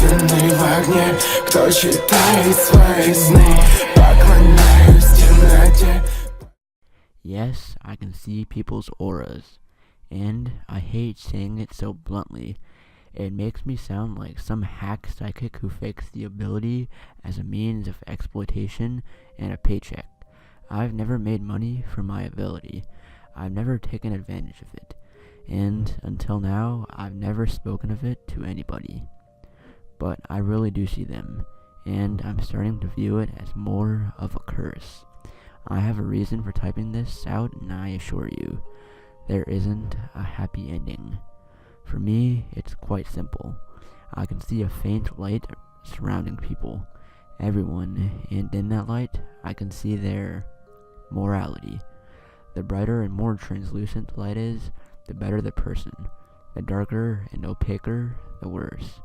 истинный в огне. Кто читает свои сны, поклоняюсь темноте. Yes, I can see people's auras, and I hate saying it so bluntly. It makes me sound like some hack psychic who fakes the ability as a means of exploitation and a paycheck. I've never made money from my ability. I've never taken advantage of it, and until now, I've never spoken of it to anybody. But I really do see them, and I'm starting to view it as more of a curse. I have a reason for typing this out, and I assure you, there isn't a happy ending. For me, it's quite simple. I can see a faint light surrounding people, everyone, and in that light, I can see their morality. The brighter and more translucent the light is, the better the person. The darker and opaquer, the worse.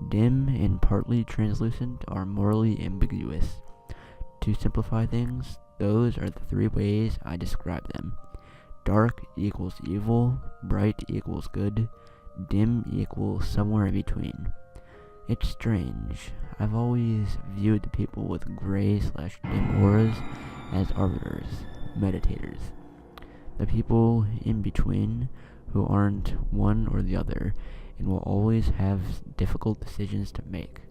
Dim and partly translucent are morally ambiguous. To simplify things, those are the three ways I describe them. Dark equals evil, bright equals good, dim equals somewhere in between. It's strange. I've always viewed the people with gray/dim auras as arbiters, meditators. The people in between who aren't one or the other and will always have difficult decisions to make.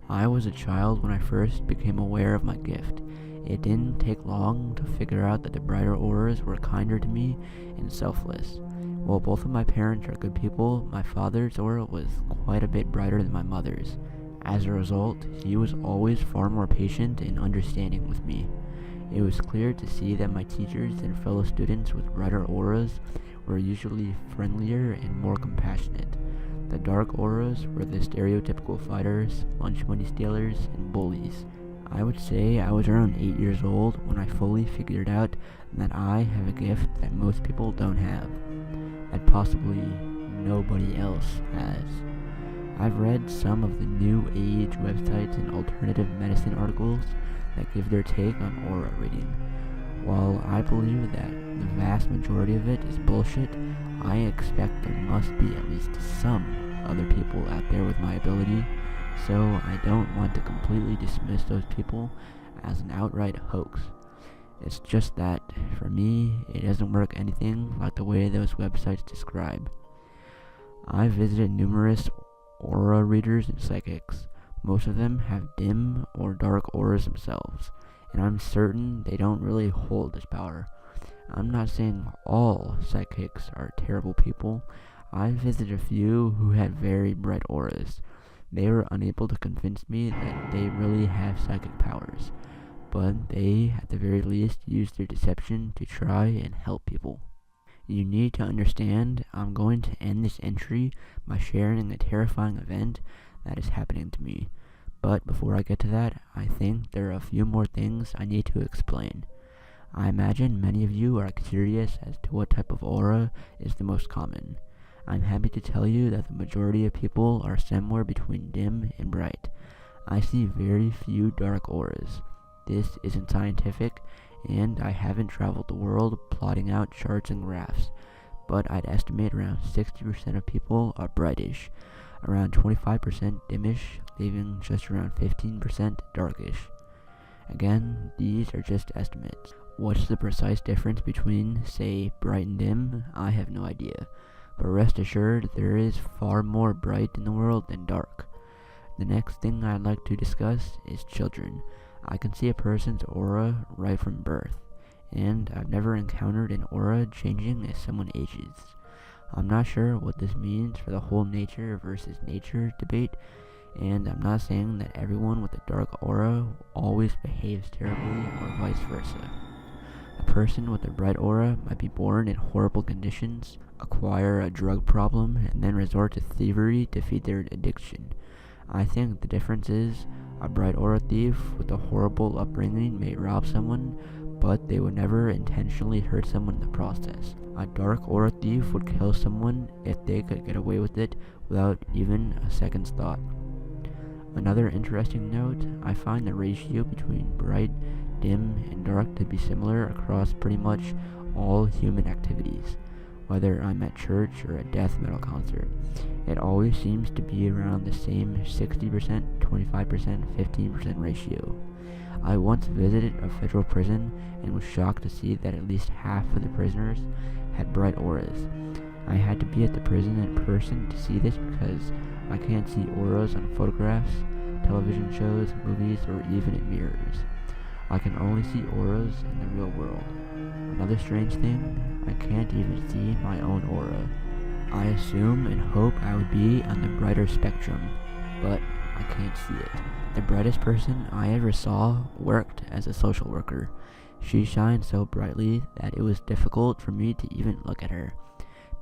I was a child when I first became aware of my gift. It didn't take long to figure out that the brighter auras were kinder to me and selfless. While both of my parents are good people, my father's aura was quite a bit brighter than my mother's. As a result, he was always far more patient and understanding with me. It was clear to see that my teachers and fellow students with brighter auras were usually friendlier and more compassionate. The dark auras were the stereotypical fighters, lunch money stealers, and bullies. I would say I was around 8 years old when I fully figured out that I have a gift that most people don't have, that possibly nobody else has. I've read some of the new age websites and alternative medicine articles that give their take on aura reading. While I believe that the vast majority of it is bullshit, I expect there must be at least some other people out there with my ability, so I don't want to completely dismiss those people as an outright hoax. It's just that, for me, it doesn't work anything like the way those websites describe. I've visited numerous aura readers and psychics. Most of them have dim or dark auras themselves, and I'm certain they don't really hold this power. I'm not saying all psychics are terrible people. I visited a few who had very bright auras. They were unable to convince me that they really have psychic powers, but they, at the very least, use their deception to try and help people. You need to understand, I'm going to end this entry by sharing a terrifying event that is happening to me. But before I get to that, I think there are a few more things I need to explain. I imagine many of you are curious as to what type of aura is the most common. I'm happy to tell you that the majority of people are somewhere between dim and bright. I see very few dark auras. This isn't scientific, and I haven't traveled the world plotting out charts and graphs, but I'd estimate around 60% of people are brightish, around 25% dimmish, leaving just around 15% darkish. Again, these are just estimates. What's the precise difference between, say, bright and dim? I have no idea. But rest assured, there is far more bright in the world than dark. The next thing I'd like to discuss is children. I can see a person's aura right from birth, and I've never encountered an aura changing as someone ages. I'm not sure what this means for the whole nature versus nature debate, and I'm not saying that everyone with a dark aura always behaves terribly or vice versa. A person with a bright aura might be born in horrible conditions, acquire a drug problem, and then resort to thievery to feed their addiction. I think the difference is, a bright aura thief with a horrible upbringing may rob someone, but they would never intentionally hurt someone in the process. A dark aura thief would kill someone if they could get away with it without even a second's thought. Another interesting note, I find the ratio between bright, dim, and dark to be similar across pretty much all human activities. whether I'm at church or a death metal concert. It always seems to be around the same 60%, 25%, 15% ratio. I once visited a federal prison and was shocked to see that at least half of the prisoners had bright auras. I had to be at the prison in person to see this because I can't see auras on photographs, television shows, movies, or even in mirrors. I can only see auras in the real world. Another strange thing, I can't even see my own aura. I assume and hope I would be on the brighter spectrum, but I can't see it. The brightest person I ever saw worked as a social worker. She shined so brightly that it was difficult for me to even look at her.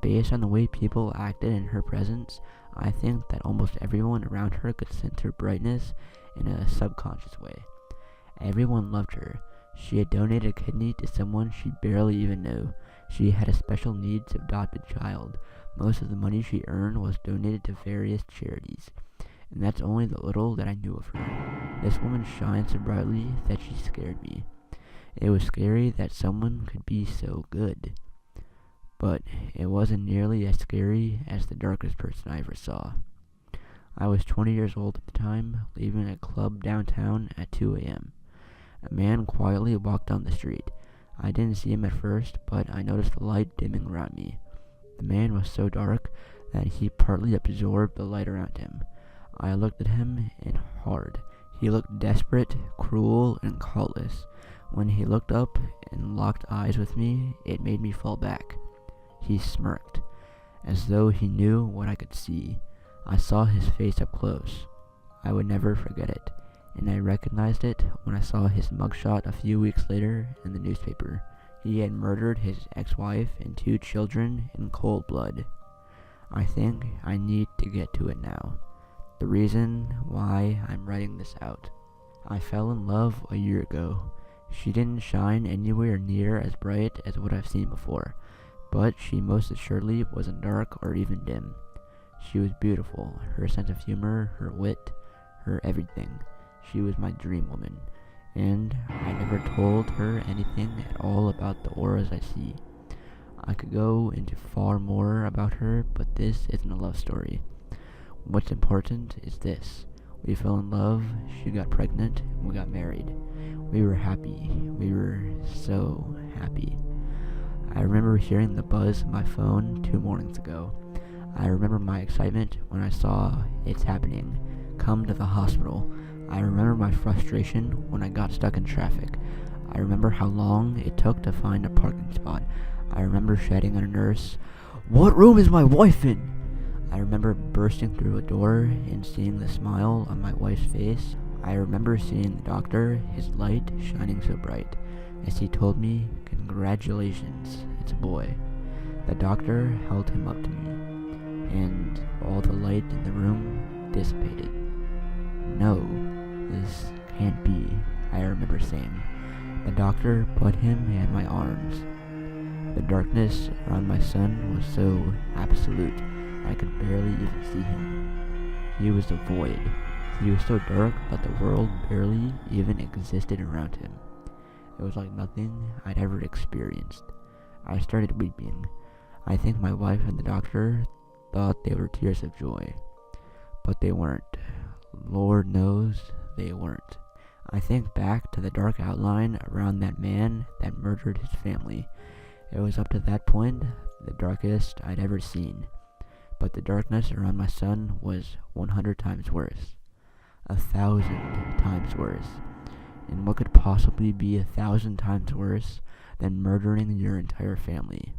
Based on the way people acted in her presence, I think that almost everyone around her could sense her brightness in a subconscious way. Everyone loved her. She had donated a kidney to someone she barely even knew. She had a special needs adopted child. Most of the money she earned was donated to various charities. And that's only the little that I knew of her. This woman shined so brightly that she scared me. It was scary that someone could be so good. But it wasn't nearly as scary as the darkest person I ever saw. I was 20 years old at the time, leaving a club downtown at 2 a.m. A man quietly walked down the street. I didn't see him at first, but I noticed the light dimming around me. The man was so dark that he partly absorbed the light around him. I looked at him and hard. He looked desperate, cruel, and callous. When he looked up and locked eyes with me, it made me fall back. He smirked, as though he knew what I could see. I saw his face up close. I would never forget it, and I recognized it when I saw his mugshot a few weeks later in the newspaper. He had murdered his ex-wife and 2 children in cold blood. I think I need to get to it now. The reason why I'm writing this out. I fell in love a year ago. She didn't shine anywhere near as bright as what I've seen before, but she most assuredly wasn't dark or even dim. She was beautiful, her sense of humor, her wit, her everything. She was my dream woman, and I never told her anything at all about the auras I see. I could go into far more about her, but this isn't a love story. What's important is this. We fell in love, she got pregnant, and we got married. We were happy. We were so happy. I remember hearing the buzz of my phone 2 mornings ago. I remember my excitement when I saw it's happening. Come to the hospital. I remember my frustration when I got stuck in traffic. I remember how long it took to find a parking spot. I remember shouting at a nurse, "What room is my wife in?" I remember bursting through a door and seeing the smile on my wife's face. I remember seeing the doctor, his light shining so bright, as he told me, "Congratulations, it's a boy." The doctor held him up to me, and all the light in the room dissipated. "No, this can't be," I remember saying. The doctor put him in my arms. The darkness around my son was so absolute, I could barely even see him. He was a void. He was so dark that the world barely even existed around him. It was like nothing I'd ever experienced. I started weeping. I think my wife and the doctor thought they were tears of joy, but they weren't. Lord knows they weren't. I think back to the dark outline around that man that murdered his family. It was up to that point the darkest I'd ever seen, but the darkness around my son was 100 times worse. 1,000 times worse. And what could possibly be 1,000 times worse than murdering your entire family?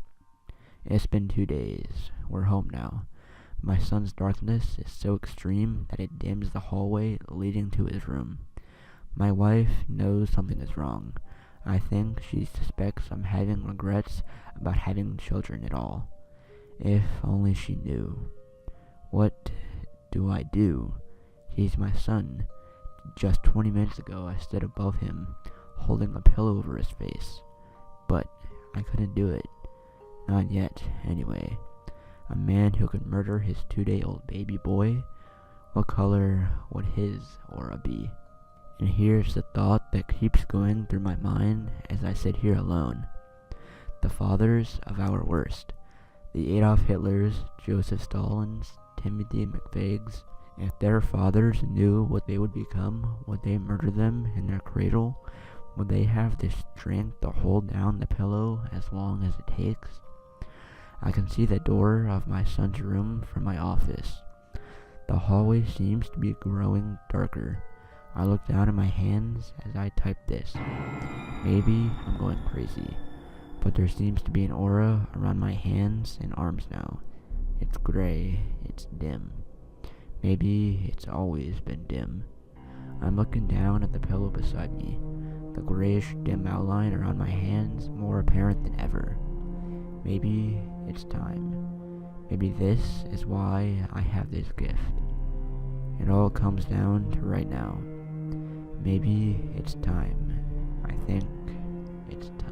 It's been 2 days. We're home now. My son's darkness is so extreme that it dims the hallway leading to his room. My wife knows something is wrong. I think she suspects I'm having regrets about having children at all. If only she knew. What do I do? He's my son. Just 20 minutes ago I stood above him, holding a pillow over his face. But I couldn't do it. Not yet, anyway. A man who could murder his 2-day-old baby boy? What color would his aura be? And here's the thought that keeps going through my mind as I sit here alone. The fathers of our worst. The Adolf Hitlers, Joseph Stalins, Timothy McVeighs, if their fathers knew what they would become, would they murder them in their cradle? Would they have the strength to hold down the pillow as long as it takes? I can see the door of my son's room from my office. The hallway seems to be growing darker. I look down at my hands as I type this. Maybe I'm going crazy, but there seems to be an aura around my hands and arms now. It's gray, it's dim. Maybe it's always been dim. I'm looking down at the pillow beside me, the grayish dim outline around my hands more apparent than ever. Maybe it's time. Maybe this is why I have this gift. It all comes down to right now. Maybe it's time. I think it's time.